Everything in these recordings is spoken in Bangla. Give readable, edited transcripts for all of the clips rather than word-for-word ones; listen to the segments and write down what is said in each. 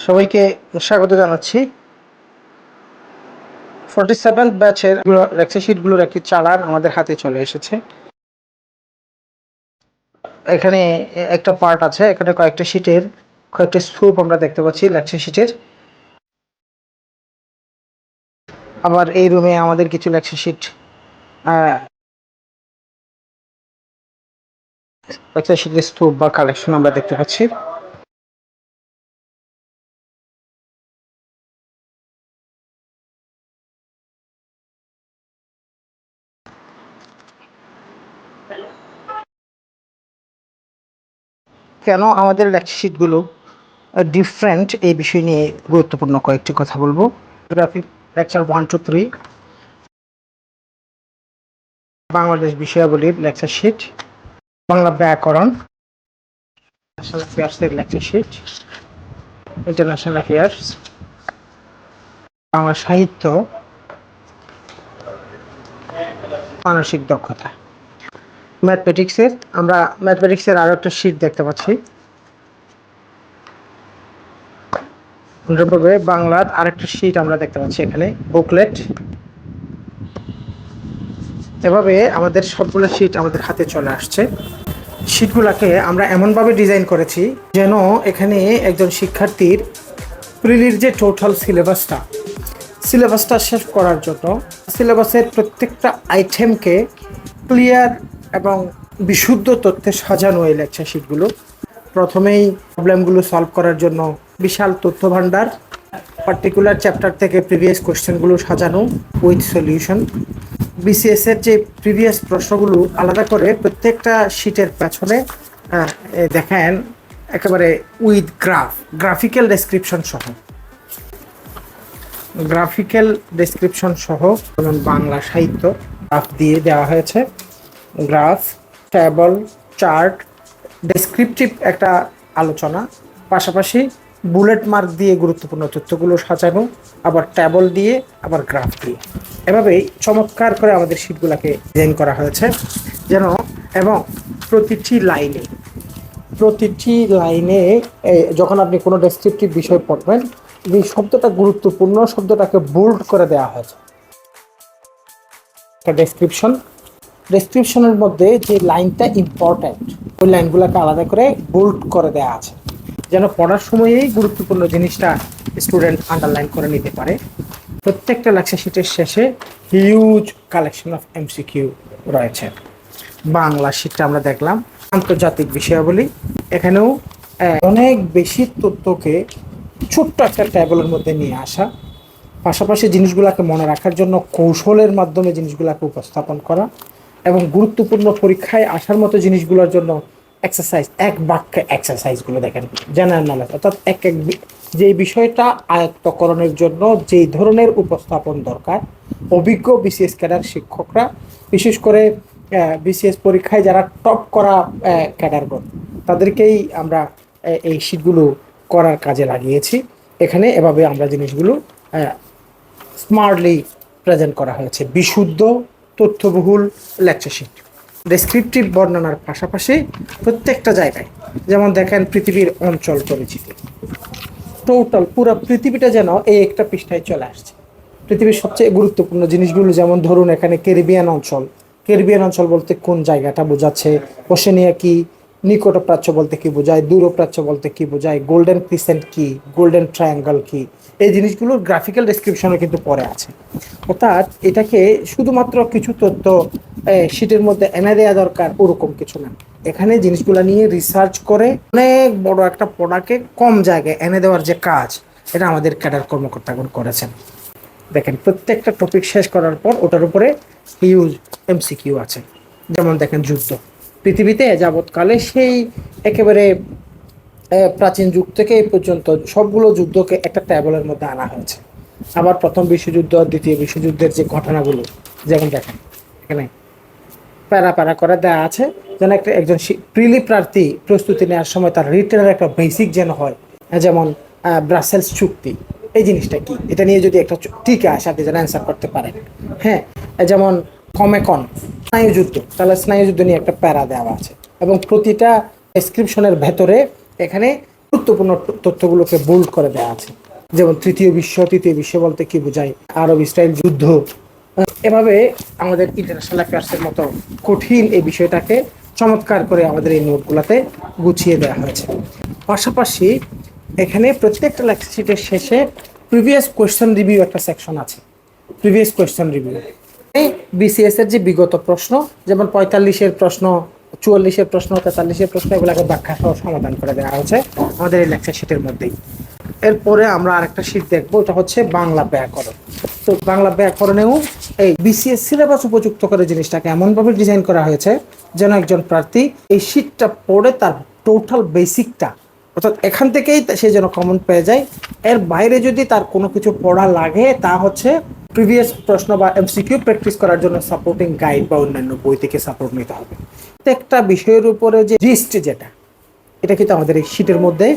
সবাইকে স্বাগত জানাচ্ছি। 47 ব্যাচের লেকচার শিটগুলোর একটি চালান আমাদের হাতে চলে এসেছে। এখানে একটা পার্ট আছে, এখানে কয়েকটা শিটের কয়েকটা স্কুপ আমরা দেখতে পাচ্ছি লেকচার শিটের। আবার এই রুমে আমাদের কিছু লেকচার শিট লেকচার শিটের স্তূপ বা কালেকশন আমরা দেখতে পাচ্ছি। কেন আমাদের লেকচার শিটগুলো ডিফারেন্ট এই বিষয় নিয়ে গুরুত্বপূর্ণ কয়েকটি কথা বলবো। গ্রাফিক লেকচার 1 to 3 বাংলাদেশ বিষয়াবলীর লেকচার শিট, বাংলা ব্যাকরণ, ন্যাশনাল অ্যাফেয়ার্সের lecture sheet, international affairs, Bangla সাহিত্য, মানসিক দক্ষতা। আমরা ম্যাথমেটিক্সের আরো একটা শিট দেখতে পাচ্ছি। বাংলার আরেকটা শিট আমরা দেখতে পাচ্ছি এখানে, বুকলেট। এভাবে আমাদের সবগুলো শিট আমাদের হাতে চলে আসছে। শিটগুলোকে আমরা এমনভাবে ডিজাইন করেছি যেন এখানে একজন শিক্ষার্থীর প্রিলির যে টোটাল সিলেবাসটা শেষ করার জন্য সিলেবাসের প্রত্যেকটা আইটেমকে ক্লিয়ার এবং বিশুদ্ধ তথ্যে সাজানো এই লেকচার শিটগুলো। প্রথমেই প্রবলেমগুলো সলভ করার জন্য বিশাল তথ্য ভাণ্ডার, পার্টিকুলার চ্যাপ্টার থেকে প্রিভিয়াস কোয়েশ্চেনগুলো সাজানো উইথ সলিউশন। BCS এর যে প্রিভিয়াস প্রশ্নগুলো আলাদা করে প্রত্যেকটা শিটের পেছনে দেখেন একেবারে উইথ গ্রাফিক্যাল ডেসক্রিপশন সহ যেমন বাংলা সাহিত্য গ্রাফ দিয়ে দেওয়া হয়েছে, গ্রাফ, টেবল, চার্ট, ডেসক্রিপটিভ একটা আলোচনা, পাশাপাশি বুলেট মার্ক দিয়ে গুরুত্বপূর্ণ তথ্যগুলো সাজানো, আবার টেবল দিয়ে, আবার গ্রাফ দিয়ে। এভাবেই চমৎকার করে আমাদের শিটগুলোকে ডিজাইন করা হয়েছে যেন, এবং প্রতিটি লাইনে যখন আপনি কোনো ডেসক্রিপটিভ বিষয় পড়বেন, যে শব্দটা গুরুত্বপূর্ণ শব্দটাকে বোল্ড করে দেওয়া হয়েছে। একটা ডেসক্রিপশনের মধ্যে যে লাইনটা ইম্পর্ট্যান্ট ওই লাইনগুলোকে আলাদা করে বোল্ড করে দেওয়া আছে যেন পড়ার সময়েই গুরুত্বপূর্ণ জিনিসটা স্টুডেন্ট আন্ডারলাইন করে নিতে পারে। প্রত্যেকটা লেকচার শিটের শেষে হিউজ কালেকশন অফ MCQ রয়েছে। বাংলা শিটটা আমরা দেখলাম, আন্তর্জাতিক বিষয়াবলী, এখানেও অনেক বেশি তথ্যকে ছোট্ট একটা টেবলের মধ্যে নিয়ে আসা, পাশাপাশি জিনিসগুলোকে মনে রাখার জন্য কৌশলের মাধ্যমে জিনিসগুলোকে উপস্থাপন করা, এবং গুরুত্বপূর্ণ পরীক্ষায় আসার মতো জিনিসগুলোর জন্য এক্সারসাইজ, এক বাক্যে এক্সারসাইজগুলো দেখেন, জেনারেল নলেজ, অর্থাৎ যে বিষয়টা আয়ত্তকরণের জন্য যেই ধরনের উপস্থাপন দরকার, অভিজ্ঞ BCS ক্যাডার শিক্ষকরা, বিশেষ করে BCS পরীক্ষায় যারা টপ করা ক্যাডারগণ, তাদেরকেই আমরা এই শিটগুলো করার কাজে লাগিয়েছি। এখানে এভাবে আমরা জিনিসগুলো স্মার্টলি প্রেজেন্ট করা হয়েছে। বিশুদ্ধ তথ্যবহুল লেকচার শিট, ডেসক্রিপটিভ বর্ণনার পাশাপাশি প্রত্যেকটা জায়গায়, যেমন দেখেন পৃথিবীর অঞ্চল পরিচিতি, টোটাল পুরো পৃথিবীটা যেন এই একটা পৃষ্ঠায় চলে আসছে। পৃথিবীর সবচেয়ে গুরুত্বপূর্ণ জিনিসগুলো, যেমন ধরুন এখানে ক্যারিবিয়ান অঞ্চল বলতে কোন জায়গাটা বোঝাচ্ছে, ওশেনিয়া কি, নিকটপ্রাচ্য বলতে কি বোঝায়, দূরপ্রাচ্য বলতে কি বোঝায়, গোল্ডেন ক্রিসেন্ট কি, গোল্ডেন ট্রায়াঙ্গল কি, এই জিনিসগুলোর গ্রাফিক্যাল ডেসক্রিপশনও কিন্তু পরে আছে। অর্থাৎ এটাকে শুধুমাত্র কিছু তথ্য শিটের মধ্যে এনে দেওয়া দরকার ওরকম কিছু না, এখানে জিনিসগুলো নিয়ে রিসার্চ করে অনেক বড় একটা পড়াকে কম জায়গায় এনে দেওয়ার যে কাজ, এটা আমাদের ক্যাডার কর্মকর্তাগণ করেছেন। দেখেন প্রত্যেকটা টপিক শেষ করার পর ওটার উপরে হিউজ MCQ আছে। যেমন দেখেন যুদ্ধ, পৃথিবীতে যাবৎকালে সেই একেবারে প্রাচীন যুগ থেকে এই পর্যন্ত সবগুলো যুদ্ধকে একটা টেবলের মধ্যে আনা হয়েছে। আবার প্রথম বিশ্বযুদ্ধ, দ্বিতীয় বিশ্বযুদ্ধের যে ঘটনাগুলো, যেমন দেখেন এখানে প্যারা করে দেওয়া আছে, যেন একজন প্রিলি প্রার্থী প্রস্তুতি নেওয়ার সময় তার রিটেনের একটা বেসিক যেন হয়। যেমন ব্রাসেলস চুক্তি, এই জিনিসটা কি, এটা নিয়ে যদি একটা টিকা আসে আপনি যেন অ্যান্সার করতে পারেন। হ্যাঁ, যেমন কমেকন, স্নায়ুযুদ্ধ, তাহলে স্নায়ুযুদ্ধ নিয়ে একটা প্যারা দেওয়া আছে, এবং প্রতিটা ডেসক্রিপশনের ভেতরে এখানে গুরুত্বপূর্ণ তথ্যগুলোকে বোল্ড করে দেওয়া আছে, যেমন তৃতীয় বিশ্ব বলতে কি বোঝায়, আরব ইসরায়েল যুদ্ধ। এভাবে আমাদের ইন্টারন্যাশনাল অ্যাফেয়ার্সের মতো কঠিন এই বিষয়টাকে চমৎকার করে আমাদের এই নোটগুলোতে গুছিয়ে দেওয়া হয়েছে। পাশাপাশি এখানে প্রত্যেকটা লেকচার শিটের শেষে প্রিভিয়াস কোয়েশ্চেন রিভিউ একটা সেকশন আছে। প্রিভিয়াস কোয়েশ্চেন রিভিউ বিসিএস এর যে বিগত প্রশ্ন, যেমন 45-এর প্রশ্ন, 44-এর প্রশ্ন, 43-এর প্রশ্ন, এগুলোকে ব্যাখ্যা সহ সমাধান করে দেওয়া হয়েছে আমাদের এই লেকচার শিটের মধ্যেই। এরপরে আমরা আরেকটা শিট দেখবো, এটা হচ্ছে বাংলা ব্যাকরণ। তো বাংলা ব্যাকরণেও এই বিসিএস সিলেবাস উপযুক্ত করে জিনিসটাকে এমনভাবে ডিজাইন করা হয়েছে যেন একজন প্রার্থী এই শিটটা পড়ে তার টোটাল বেসিকটা, অর্থাৎ এখান থেকেই সে যেন কমন পেয়ে যায়। এর বাইরে যদি তার কোনো কিছু পড়া লাগে, তা হচ্ছে প্রিভিয়াস প্রশ্ন বা এমসিকিউ প্র্যাকটিস করার জন্য সাপোর্টিং গাইড বা অন্যান্য বই থেকে সাপোর্ট নিতে হবে। প্রত্যেকটা বিষয়ের উপরে যে জিস্ট যেটা, এটা কিন্তু আমাদের এই শীটের মধ্যে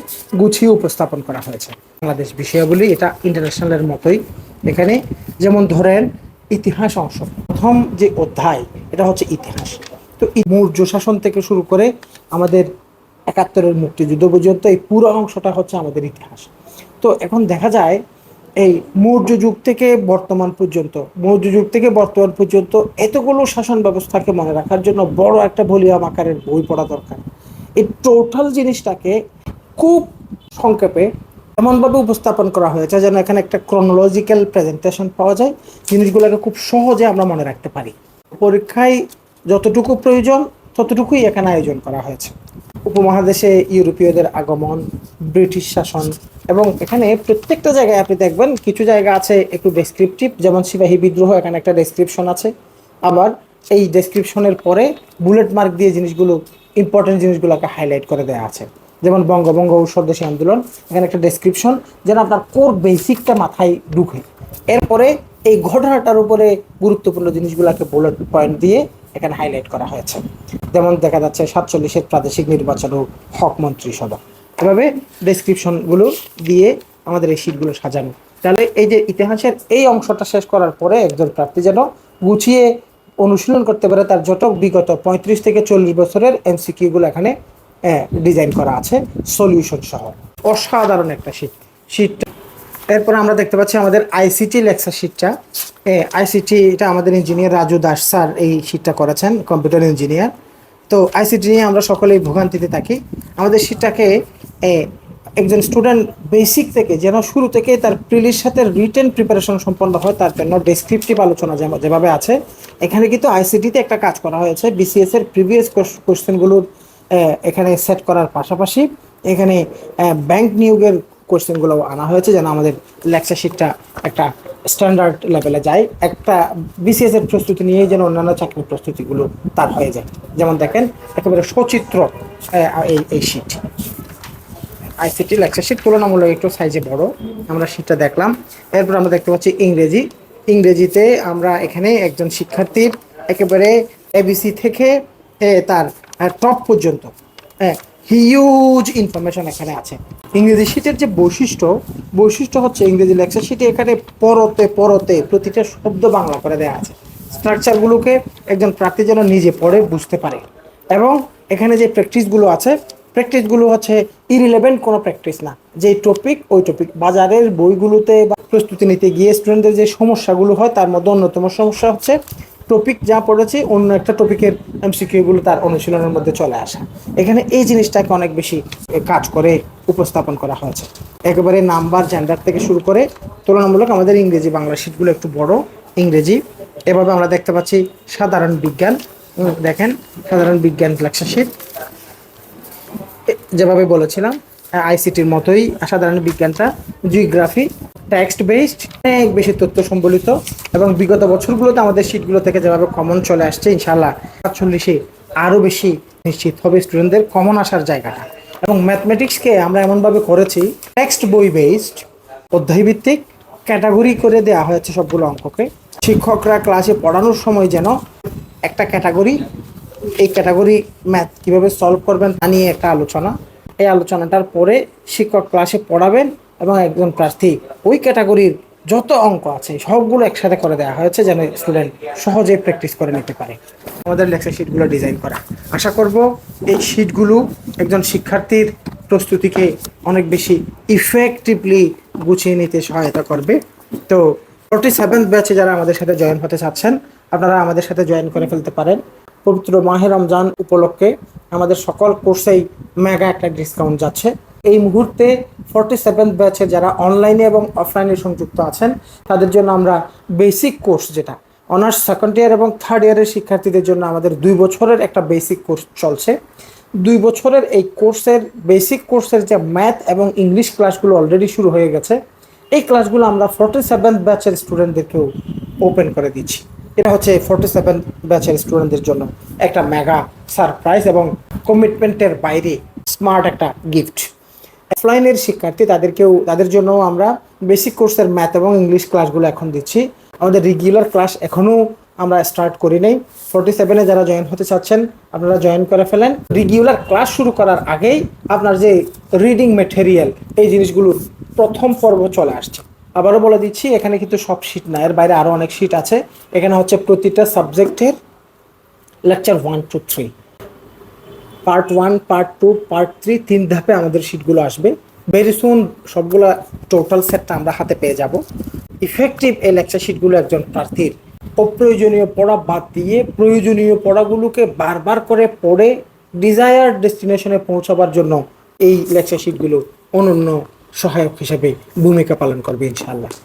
গুছিয়ে উপস্থাপন করা হয়েছে। বাংলাদেশ বিষয়াবলী এটা ইন্টারন্যাশনালের মতোই। এখানে যেমন ধরেন ইতিহাস অংশ, প্রথম যে অধ্যায় এটা হচ্ছে ইতিহাস। তো মৌর্য শাসন থেকে শুরু করে আমাদের 71-এর মুক্তিযুদ্ধ পর্যন্ত এই পুরো অংশটা হচ্ছে আমাদের ইতিহাস। তো এখন দেখা যায় এই মৌর্য যুগ থেকে বর্তমান পর্যন্ত এতগুলো শাসন ব্যবস্থাকে মনে রাখার জন্য বড় একটা ভলিউম আকারের বই পড়া দরকার। এই টোটাল জিনিসটাকে খুব সংক্ষেপে এমনভাবে উপস্থাপন করা হয়েছে যেন এখানে একটা ক্রোনোলজিক্যাল প্রেজেন্টেশন পাওয়া যায়, জিনিসগুলোকে খুব সহজে আমরা মনে রাখতে পারি। পরীক্ষায় যতটুকু প্রয়োজন ততটুকুই এখানে আয়োজন করা হয়েছে। উপমহাদেশে ইউরোপীয়দের আগমন, ব্রিটিশ শাসন, এবং এখানে প্রত্যেকটা জায়গায় আপনি দেখবেন কিছু জায়গা আছে একটু ডেসক্রিপটিভ, যেমন সিপাহী বিদ্রোহ, এখানে একটা ডেসক্রিপশন আছে। আবার এই ডেসক্রিপশনের পরে বুলেট মার্ক দিয়ে জিনিসগুলো, ইম্পর্টেন্ট জিনিসগুলোকে হাইলাইট করে দেওয়া আছে। যেমন বঙ্গভঙ্গ ও স্বদেশী আন্দোলন, এখানে একটা ডেসক্রিপশন যেন আপনার কোর বেসিকটা মাথায় ঢুকে। এরপরে এই ঘটনাটার উপরে গুরুত্বপূর্ণ জিনিসগুলোকে বুলেট পয়েন্ট দিয়ে এখানে হাইলাইট করা হয়েছে। যেমন দেখা যাচ্ছে 47-এর প্রাদেশিক নির্বাচন ও হক মন্ত্রিসভা, এভাবে ডেসক্রিপশনগুলো দিয়ে আমাদের এই শিটগুলো সাজানো। তাহলে এই যে ইতিহাসের এই অংশটা শেষ করার পরে একজন প্রার্থী যেন গুছিয়ে অনুশীলন করতে পারে তার যত বিগত 35 থেকে 40 বছরের এমসিকিউগুলো এখানে ডিজাইন করা আছে সলিউশন সহ। অসাধারণ একটা শিট। এরপর আমরা দেখতে পাচ্ছি আমাদের আইসিটি লেকচার শিটটা। আইসিটি এটা আমাদের ইঞ্জিনিয়ার রাজু দাস স্যার এই শিটটা করেছেন, কম্পিউটার ইঞ্জিনিয়ার। তো আইসিটি নিয়ে আমরা সকলেই ভোগান্তিতে থাকি। আমাদের শিটটাকে একজন স্টুডেন্ট বেসিক থেকে যেন শুরু থেকে তার প্রিলির সাথে রিটেন প্রিপারেশন সম্পন্ন হয়, তার জন্য ডেসক্রিপটিভ আলোচনা যেভাবে আছে এখানে কিন্তু আইসিটিতে একটা কাজ করা হয়েছে। বিসিএস এর প্রিভিয়াস কোশ্চেনগুলোর এখানে সেট করার পাশাপাশি এখানে ব্যাংক নিয়োগের কোশ্চেনগুলো আনা হয়েছে যেন আমাদের লেকচার শিটটা একটা স্ট্যান্ডার্ড লেভেলে যায়। একটা বিসিএস এর প্রস্তুতি নিয়েই যেন অন্যান্য চাকরির প্রস্তুতিগুলো তার হয়ে যায়। যেমন দেখেন একেবারে সচিত্র এই শিট। আইসিটি লেকচার শিট তুলনামূলক একটু সাইজে বড়, আমরা শিটটা দেখলাম। এরপর আমরা দেখতে পাচ্ছি ইংরেজিতে আমরা এখানে একজন শিক্ষার্থীর একেবারে এবিসি থেকে তার টপ পর্যন্ত হিউজ ইনফরমেশন এখানে আছে। ইংরেজি শিটের যে বৈশিষ্ট্য হচ্ছে ইংরেজি লেকচার শিটে এখানে পরতে প্রতিটা শব্দ বাংলা করে দেওয়া আছে। স্ট্রাকচারগুলোকে একজন প্রার্থী যেন নিজে পড়ে বুঝতে পারে। এবং এখানে যে প্র্যাকটিসগুলো আছে, প্র্যাকটিসগুলো হচ্ছে ইরিলেভেন্ট কোনো প্র্যাকটিস না, যে টপিক ওই টপিক। বাজারের বইগুলোতে বা প্রস্তুতি নিতে গিয়ে স্টুডেন্টদের যে সমস্যাগুলো হয় তার মধ্যে অন্যতম সমস্যা হচ্ছে টপিক যা পড়েছে অন্য একটা টপিকের এমসিকিউগুলো তার অনুশীলনের মধ্যে চলে আসা। এখানে এই জিনিসটাকে অনেক বেশি কাজ করে উপস্থাপন করা হয়েছে। একেবারে নাম্বার, জেন্ডার থেকে শুরু করে তুলনামূলক আমাদের ইংরেজি বাংলা শিটগুলো একটু বড় ইংরেজি। এভাবে আমরা দেখতে পাচ্ছি সাধারণ বিজ্ঞান, দেখেন সাধারণ বিজ্ঞান লেকচার শিট যেভাবে বলেছিলাম আইসিটির মতোই সাধারণ বিজ্ঞানটা জিওগ্রাফি টেক্সট বেসড, অনেক বেশি তথ্য সম্বলিত। এবং বিগত বছরগুলোতে আমাদের শিটগুলো থেকে যেভাবে কমন চলে আসছে, ইনশাআল্লাহ 47-এ আরও বেশি নিশ্চিত হবে স্টুডেন্টদের কমন আসার জায়গাটা। এবং ম্যাথমেটিক্সকে আমরা এমনভাবে করেছি টেক্সট বই বেসড, অধ্যায়ভিত্তিক ক্যাটাগরি করে দেওয়া হয়েছে সবগুলো অঙ্ককে। শিক্ষকরা ক্লাসে পড়ানোর সময় যেন একটা ক্যাটাগরি, এই ক্যাটাগরি ম্যাথ কীভাবে সলভ করবেন তা নিয়ে একটা আলোচনা। এই আলোচনাটার পরে শিক্ষক ক্লাসে পড়াবেন এবং একজন প্রার্থী ওই ক্যাটাগরির যত অঙ্ক আছে সবগুলো একসাথে করে দেওয়া হয়েছে যেন স্টুডেন্ট সহজে প্র্যাকটিস করে নিতে পারে। আমাদের লেকচার শিটগুলো ডিজাইন করা, আশা করব এই শিটগুলো একজন শিক্ষার্থীর প্রস্তুতিকে অনেক বেশি ইফেক্টিভলি গুছিয়ে নিতে সহায়তা করবে। তো 47th ব্যাচে যারা আমাদের সাথে জয়েন হতে চাচ্ছেন, আপনারা আমাদের সাথে জয়েন করে ফেলতে পারেন। পবিত্র মাহে রমজান উপলক্ষে আমাদের সকল কোর্সেই মেগা একটা ডিসকাউন্ট যাচ্ছে। এই মুহূর্তে 47th ব্যাচে যারা অনলাইনে এবং অফলাইনে সংযুক্ত আছেন, তাদের জন্য আমরা বেসিক কোর্স, যেটা অনার্স সেকেন্ড ইয়ার এবং থার্ড ইয়ারের শিক্ষার্থীদের জন্য আমাদের 2 বছরের একটা বেসিক কোর্স চলছে। 2 বছরের এই কোর্সের বেসিক কোর্সের যে ম্যাথ এবং ইংলিশ ক্লাসগুলো অলরেডি শুরু হয়ে গেছে, এই ক্লাসগুলো আমরা 47th ব্যাচের স্টুডেন্টদেরকেও ওপেন করে দিচ্ছি। এটা হচ্ছে 47th ব্যাচের স্টুডেন্টদের জন্য একটা মেগা সারপ্রাইজ এবং কমিটমেন্টের বাইরে স্মার্ট একটা গিফট। অফলাইনের শিক্ষার্থী তাদের জন্য আমরা বেসিক কোর্সের ম্যাথ এবং ইংলিশ ক্লাসগুলো এখন দিচ্ছি। আমাদের রেগুলার ক্লাস এখনও আমরা স্টার্ট করি নাই। 47-এ যারা জয়েন হতে চাচ্ছেন, আপনারা জয়েন করে ফেলেন। রেগুলার ক্লাস শুরু করার আগেই আপনার যে রিডিং ম্যাটেরিয়াল, এই জিনিসগুলোর প্রথম পর্ব চলে আসছে। আবারও বলে দিচ্ছি, এখানে কিন্তু সব শিট না, এর বাইরে আরও অনেক শিট আছে। এখানে হচ্ছে প্রতিটা সাবজেক্টের lecture 1 to 3, part 1, part 2, part 3, 3 ধাপে আমাদের শিটগুলো আসবে। ভেরি সুন সবগুলা টোটাল সেটটা আমরা হাতে পেয়ে যাব। ইফেক্টিভ এই লেকচার শিটগুলো একজন প্রার্থীর অপ্রয়োজনীয় পড়া বাদ দিয়ে প্রয়োজনীয় পড়াগুলোকে বারবার করে পড়ে ডিজায়ার ডেস্টিনেশনে পৌঁছাবার জন্য এই লেকচার শিটগুলো অনন্য সহায়ক হিসেবে ভূমিকা পালন করবে ইনশাআল্লাহ।